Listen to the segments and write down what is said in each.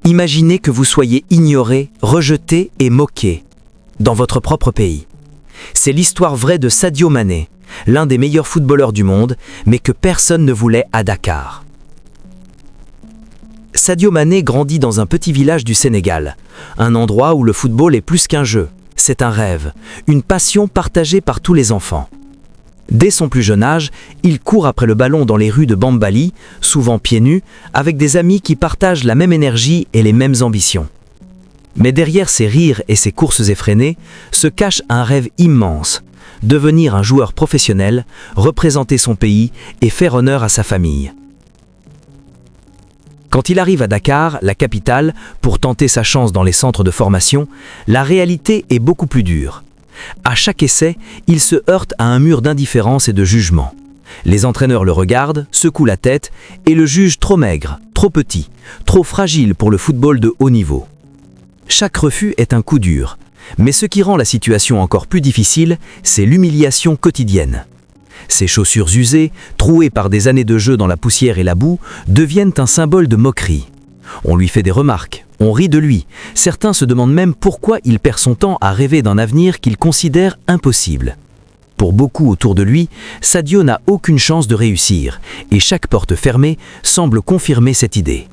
Imaginez que vous soyez ignoré, rejeté et moqué dans votre propre pays. C'est l'histoire vraie de Sadio Mané, l'un des meilleurs footballeurs du monde, mais que personne ne voulait à Dakar. Sadio Mané grandit dans un petit village du Sénégal, un endroit où le football est plus qu'un jeu, c'est un rêve, une passion partagée par tous les enfants. Dès son plus jeune âge, il court après le ballon dans les rues de Bambali, souvent pieds nus, avec des amis qui partagent la même énergie et les mêmes ambitions. Mais derrière ses rires et ses courses effrénées, se cache un rêve immense, devenir un joueur professionnel, représenter son pays et faire honneur à sa famille. Quand il arrive à Dakar, la capitale, pour tenter sa chance dans les centres de formation, la réalité est beaucoup plus dure. À chaque essai, il se heurte à un mur d'indifférence et de jugement. Les entraîneurs le regardent, secouent la tête et le jugent trop maigre, trop petit, trop fragile pour le football de haut niveau. Chaque refus est un coup dur, mais ce qui rend la situation encore plus difficile, c'est l'humiliation quotidienne. Ses chaussures usées, trouées par des années de jeu dans la poussière et la boue, deviennent un symbole de moquerie. On lui fait des remarques, on rit de lui. Certains se demandent même pourquoi il perd son temps à rêver d'un avenir qu'il considère impossible. Pour beaucoup autour de lui, Sadio n'a aucune chance de réussir, et chaque porte fermée semble confirmer cette idée.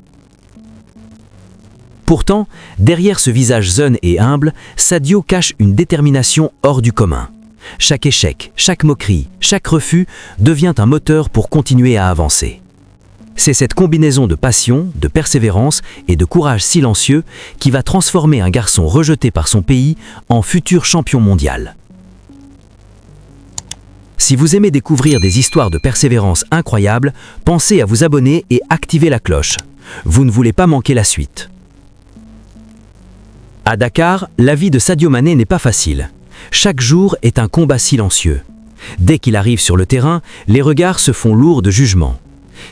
Pourtant, derrière ce visage zen et humble, Sadio cache une détermination hors du commun. Chaque échec, chaque moquerie, chaque refus devient un moteur pour continuer à avancer. C'est cette combinaison de passion, de persévérance et de courage silencieux qui va transformer un garçon rejeté par son pays en futur champion mondial. Si vous aimez découvrir des histoires de persévérance incroyables, pensez à vous abonner et activer la cloche. Vous ne voulez pas manquer la suite. À Dakar, la vie de Sadio Mané n'est pas facile. Chaque jour est un combat silencieux. Dès qu'il arrive sur le terrain, les regards se font lourds de jugement.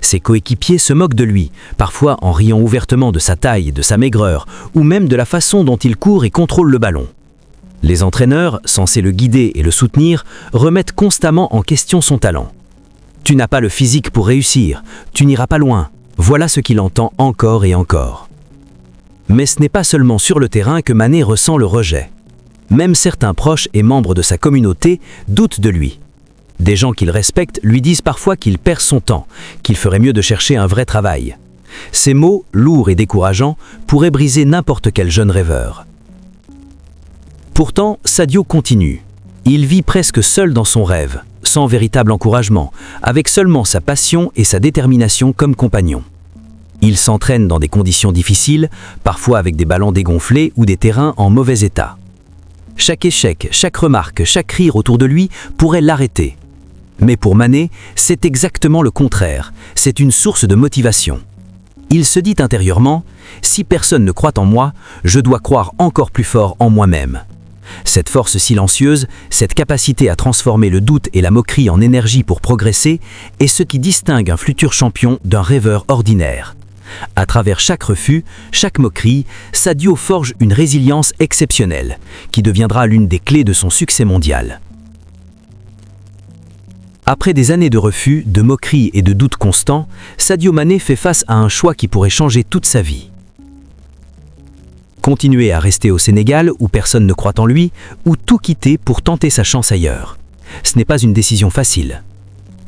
Ses coéquipiers se moquent de lui, parfois en riant ouvertement de sa taille, de sa maigreur, ou même de la façon dont il court et contrôle le ballon. Les entraîneurs, censés le guider et le soutenir, remettent constamment en question son talent. « Tu n'as pas le physique pour réussir, tu n'iras pas loin », voilà ce qu'il entend encore et encore. Mais ce n'est pas seulement sur le terrain que Mané ressent le rejet. Même certains proches et membres de sa communauté doutent de lui. Des gens qu'il respecte lui disent parfois qu'il perd son temps, qu'il ferait mieux de chercher un vrai travail. Ces mots, lourds et décourageants, pourraient briser n'importe quel jeune rêveur. Pourtant, Sadio continue. Il vit presque seul dans son rêve, sans véritable encouragement, avec seulement sa passion et sa détermination comme compagnons. Il s'entraîne dans des conditions difficiles, parfois avec des ballons dégonflés ou des terrains en mauvais état. Chaque échec, chaque remarque, chaque rire autour de lui pourrait l'arrêter. Mais pour Mané, c'est exactement le contraire. C'est une source de motivation. Il se dit intérieurement « Si personne ne croit en moi, je dois croire encore plus fort en moi-même ». Cette force silencieuse, cette capacité à transformer le doute et la moquerie en énergie pour progresser, est ce qui distingue un futur champion d'un rêveur ordinaire. À travers chaque refus, chaque moquerie, Sadio forge une résilience exceptionnelle, qui deviendra l'une des clés de son succès mondial. Après des années de refus, de moqueries et de doutes constants, Sadio Mané fait face à un choix qui pourrait changer toute sa vie. Continuer à rester au Sénégal où personne ne croit en lui, ou tout quitter pour tenter sa chance ailleurs. Ce n'est pas une décision facile.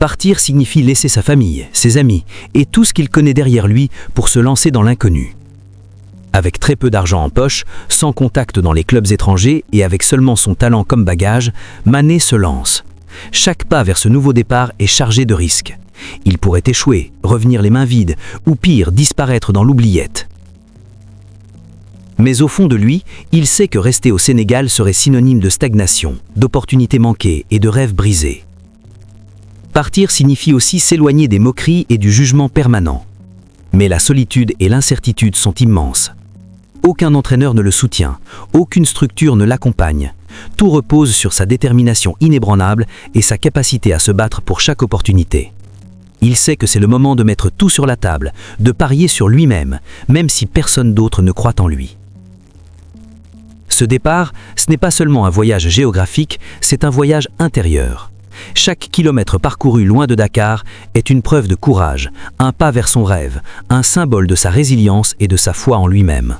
Partir signifie laisser sa famille, ses amis et tout ce qu'il connaît derrière lui pour se lancer dans l'inconnu. Avec très peu d'argent en poche, sans contact dans les clubs étrangers et avec seulement son talent comme bagage, Mané se lance. Chaque pas vers ce nouveau départ est chargé de risques. Il pourrait échouer, revenir les mains vides ou pire, disparaître dans l'oubliette. Mais au fond de lui, il sait que rester au Sénégal serait synonyme de stagnation, d'opportunités manquées et de rêves brisés. Partir signifie aussi s'éloigner des moqueries et du jugement permanent. Mais la solitude et l'incertitude sont immenses. Aucun entraîneur ne le soutient, aucune structure ne l'accompagne. Tout repose sur sa détermination inébranlable et sa capacité à se battre pour chaque opportunité. Il sait que c'est le moment de mettre tout sur la table, de parier sur lui-même, même si personne d'autre ne croit en lui. Ce départ, ce n'est pas seulement un voyage géographique, c'est un voyage intérieur. Chaque kilomètre parcouru loin de Dakar est une preuve de courage, un pas vers son rêve, un symbole de sa résilience et de sa foi en lui-même.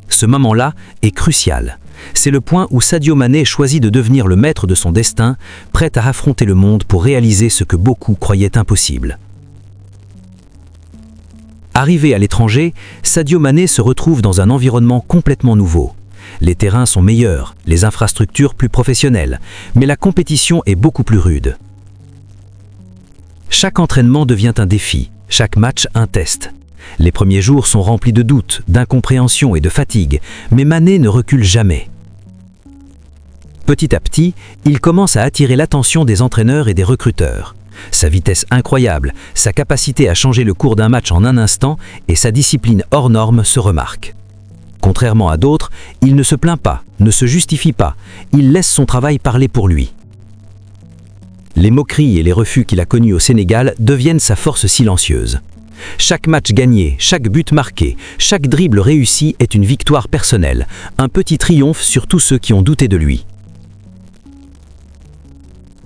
Ce moment-là est crucial. C'est le point où Sadio Mané choisit de devenir le maître de son destin, prêt à affronter le monde pour réaliser ce que beaucoup croyaient impossible. Arrivé à l'étranger, Sadio Mané se retrouve dans un environnement complètement nouveau. Les terrains sont meilleurs, les infrastructures plus professionnelles, mais la compétition est beaucoup plus rude. Chaque entraînement devient un défi, chaque match un test. Les premiers jours sont remplis de doutes, d'incompréhension et de fatigue, mais Mané ne recule jamais. Petit à petit, il commence à attirer l'attention des entraîneurs et des recruteurs. Sa vitesse incroyable, sa capacité à changer le cours d'un match en un instant et sa discipline hors norme se remarquent. Contrairement à d'autres, il ne se plaint pas, ne se justifie pas, il laisse son travail parler pour lui. Les moqueries et les refus qu'il a connus au Sénégal deviennent sa force silencieuse. Chaque match gagné, chaque but marqué, chaque dribble réussi est une victoire personnelle, un petit triomphe sur tous ceux qui ont douté de lui.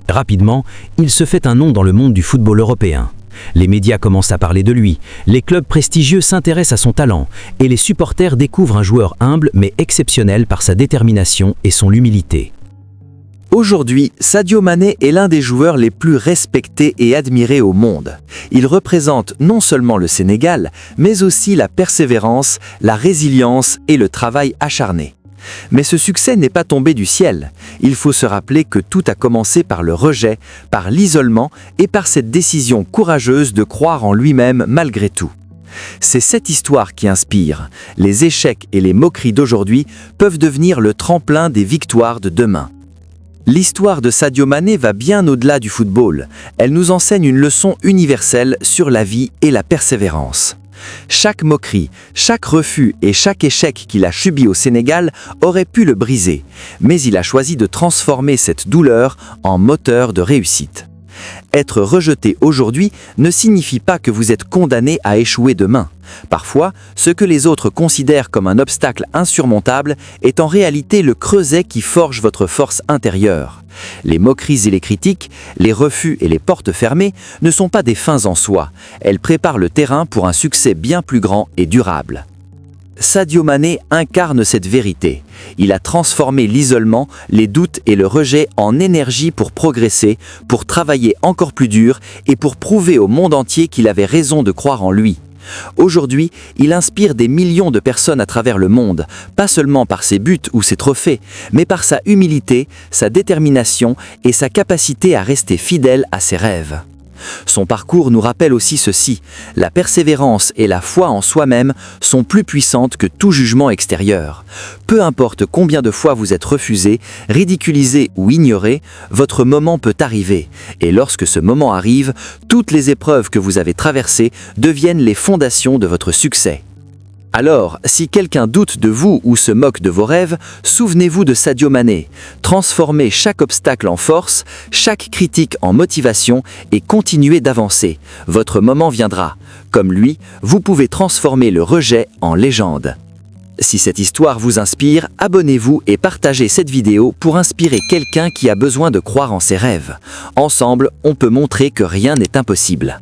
Rapidement, il se fait un nom dans le monde du football européen. Les médias commencent à parler de lui, les clubs prestigieux s'intéressent à son talent et les supporters découvrent un joueur humble mais exceptionnel par sa détermination et son humilité. Aujourd'hui, Sadio Mané est l'un des joueurs les plus respectés et admirés au monde. Il représente non seulement le Sénégal, mais aussi la persévérance, la résilience et le travail acharné. Mais ce succès n'est pas tombé du ciel. Il faut se rappeler que tout a commencé par le rejet, par l'isolement et par cette décision courageuse de croire en lui-même malgré tout. C'est cette histoire qui inspire. Les échecs et les moqueries d'aujourd'hui peuvent devenir le tremplin des victoires de demain. L'histoire de Sadio Mané va bien au-delà du football. Elle nous enseigne une leçon universelle sur la vie et la persévérance. Chaque moquerie, chaque refus et chaque échec qu'il a subi au Sénégal aurait pu le briser, mais il a choisi de transformer cette douleur en moteur de réussite. Être rejeté aujourd'hui ne signifie pas que vous êtes condamné à échouer demain. Parfois, ce que les autres considèrent comme un obstacle insurmontable est en réalité le creuset qui forge votre force intérieure. Les moqueries et les critiques, les refus et les portes fermées ne sont pas des fins en soi. Elles préparent le terrain pour un succès bien plus grand et durable. Sadio Mané incarne cette vérité. Il a transformé l'isolement, les doutes et le rejet en énergie pour progresser, pour travailler encore plus dur et pour prouver au monde entier qu'il avait raison de croire en lui. Aujourd'hui, il inspire des millions de personnes à travers le monde, pas seulement par ses buts ou ses trophées, mais par sa humilité, sa détermination et sa capacité à rester fidèle à ses rêves. Son parcours nous rappelle aussi ceci: la persévérance et la foi en soi-même sont plus puissantes que tout jugement extérieur. Peu importe combien de fois vous êtes refusé, ridiculisé ou ignoré, votre moment peut arriver. Et lorsque ce moment arrive, toutes les épreuves que vous avez traversées deviennent les fondations de votre succès. Alors, si quelqu'un doute de vous ou se moque de vos rêves, souvenez-vous de Sadio Mané. Transformez chaque obstacle en force, chaque critique en motivation et continuez d'avancer. Votre moment viendra. Comme lui, vous pouvez transformer le rejet en légende. Si cette histoire vous inspire, abonnez-vous et partagez cette vidéo pour inspirer quelqu'un qui a besoin de croire en ses rêves. Ensemble, on peut montrer que rien n'est impossible.